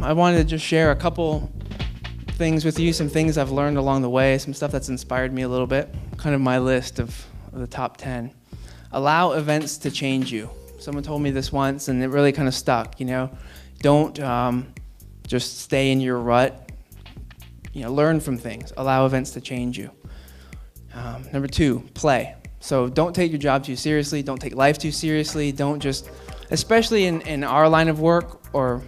I wanted to just share a couple things with you, some things I've learned along the way, some stuff that's inspired me a little bit, kind of my list of the top 10. Allow events to change you. Someone told me this once, and it really kind of stuck, you know. Don't just stay in your rut. You know, learn from things. Allow events to change you. Number 2, play. So don't take your job too seriously. Don't take life too seriously. Don't just, especially in our line of work or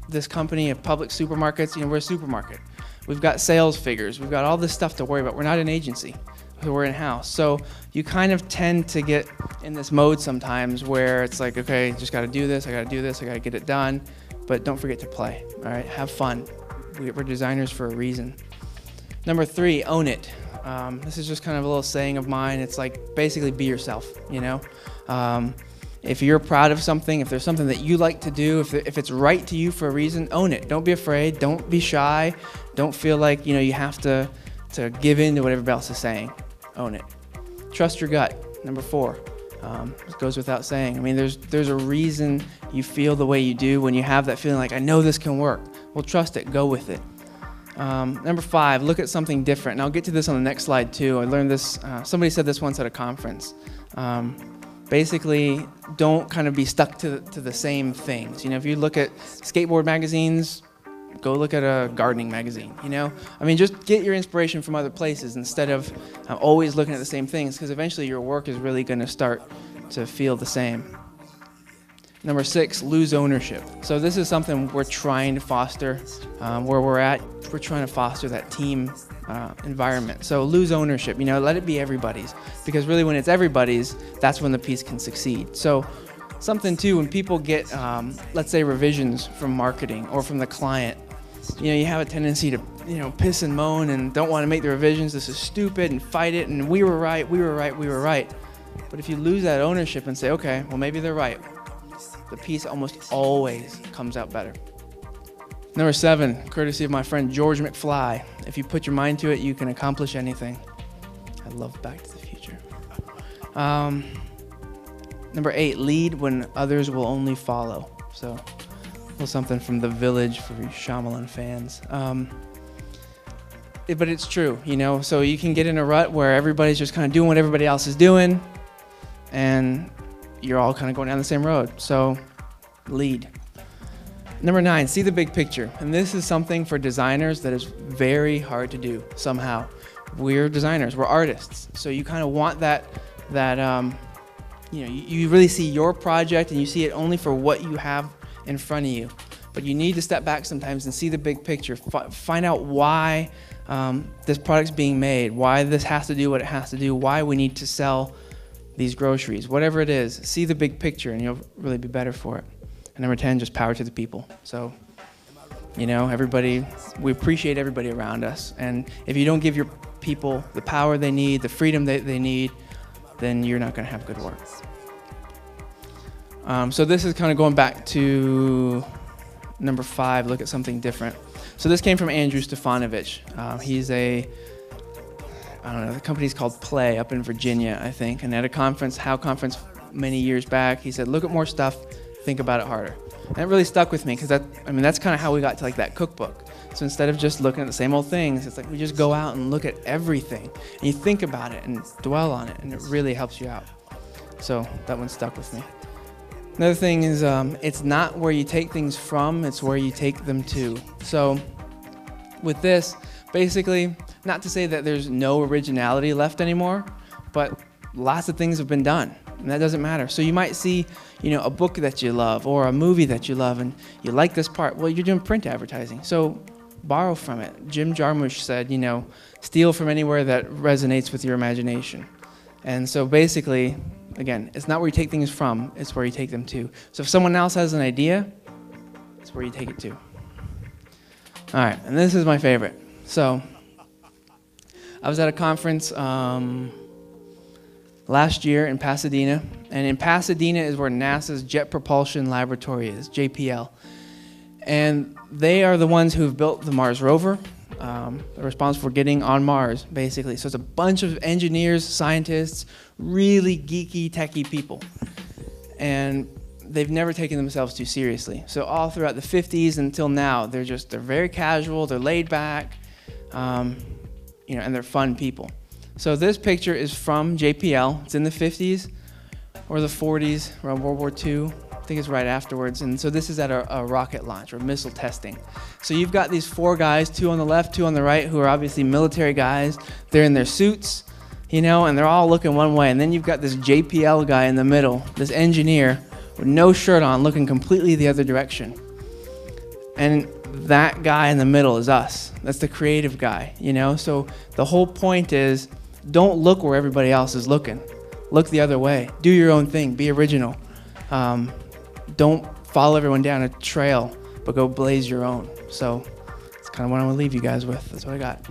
this company of public supermarkets, you know, we're a supermarket. We've got sales figures. We've got all this stuff to worry about. We're not an agency. We're in-house. So you kind of tend to get in this mode sometimes where it's like, okay, just got to do this. I got to do this. I got to get it done. But don't forget to play. All right, have fun. We're designers for a reason. Number 3, own it. This is just kind of a little saying of mine. It's like basically be yourself, you know. If you're proud of something, if there's something that you like to do, if it's right to you for a reason, own it. Don't be afraid. Don't be shy. Don't feel like, you know, you have to give in to what everybody else is saying. Own it. Trust your gut. Number 4. It goes without saying. I mean, there's a reason you feel the way you do when you have that feeling like, I know this can work. Well, trust it. Go with it. Number 5, look at something different. And I'll get to this on the next slide too. I learned this, somebody said this once at a conference. Basically, don't kind of be stuck to the same things. You know, if you look at skateboard magazines, go look at a gardening magazine, you know? I mean, just get your inspiration from other places instead of always looking at the same things, because eventually your work is really going to start to feel the same. Number 6, lose ownership. So this is something we're trying to foster where we're at. We're trying to foster that team environment. So lose ownership, you know, let it be everybody's, because really when it's everybody's, that's when the piece can succeed. So something too, when people get, let's say, revisions from marketing or from the client, you know, you have a tendency to, you know, piss and moan and don't want to make the revisions. This is stupid, and fight it, and we were right, we were right, we were right. But if you lose that ownership and say, okay, well, maybe they're right, the piece almost always comes out better. Number 7, courtesy of my friend George McFly. If you put your mind to it, you can accomplish anything. I love Back to the Future. Number 8, lead when others will only follow. So, a little something from The Village for you Shyamalan fans. But it's true, you know. So you can get in a rut where everybody's just kind of doing what everybody else is doing, and you're all kind of going down the same road. So, lead. Number 9, see the big picture. And this is something for designers that is very hard to do somehow. We're designers, we're artists. So you kind of want that you know, you really see your project and you see it only for what you have in front of you. But you need to step back sometimes and see the big picture. Find out why this product's being made, why this has to do what it has to do, why we need to sell these groceries, whatever it is. See the big picture and you'll really be better for it. And number 10, just power to the people. So, you know, everybody, we appreciate everybody around us. And if you don't give your people the power they need, the freedom they need, then you're not going to have good work. So this is kind of going back to number 5, look at something different. So this came from Andrew Stefanovich. He's I don't know, the company's called Play up in Virginia, I think. And at a conference, How conference many years back, he said, look at more stuff, think about it harder. And it really stuck with me because that's kind of how we got to like that cookbook. So instead of just looking at the same old things, it's like we just go out and look at everything. And you think about it and dwell on it, and it really helps you out. So that one stuck with me. Another thing is it's not where you take things from, it's where you take them to. So with this, basically, not to say that there's no originality left anymore, but lots of things have been done. And that doesn't matter. So you might see, you know, a book that you love or a movie that you love and you like this part. Well, you're doing print advertising. So borrow from it. Jim Jarmusch said, you know, steal from anywhere that resonates with your imagination. And so basically, again, it's not where you take things from, it's where you take them to. So if someone else has an idea, it's where you take it to. All right, and this is my favorite. So I was at a conference last year in Pasadena. And in Pasadena is where NASA's Jet Propulsion Laboratory is, JPL. And they are the ones who've built the Mars rover. They're responsible for getting on Mars, basically. So it's a bunch of engineers, scientists, really geeky, techie people. And they've never taken themselves too seriously. So all throughout the 50s until now, they're very casual, they're laid back, you know, and they're fun people. So this picture is from JPL. It's in the 50s or the 40s, around World War II. I think it's right afterwards. And so this is at a rocket launch or missile testing. So you've got these 4 guys, 2 on the left, 2 on the right, who are obviously military guys. They're in their suits, you know, and they're all looking one way. And then you've got this JPL guy in the middle, this engineer with no shirt on, looking completely the other direction. And that guy in the middle is us. That's the creative guy, you know? So the whole point is, don't look where everybody else is looking. Look the other way. Do your own thing. Be original. Don't follow everyone down a trail, but go blaze your own. So that's kind of what I want to leave you guys with. That's what I got.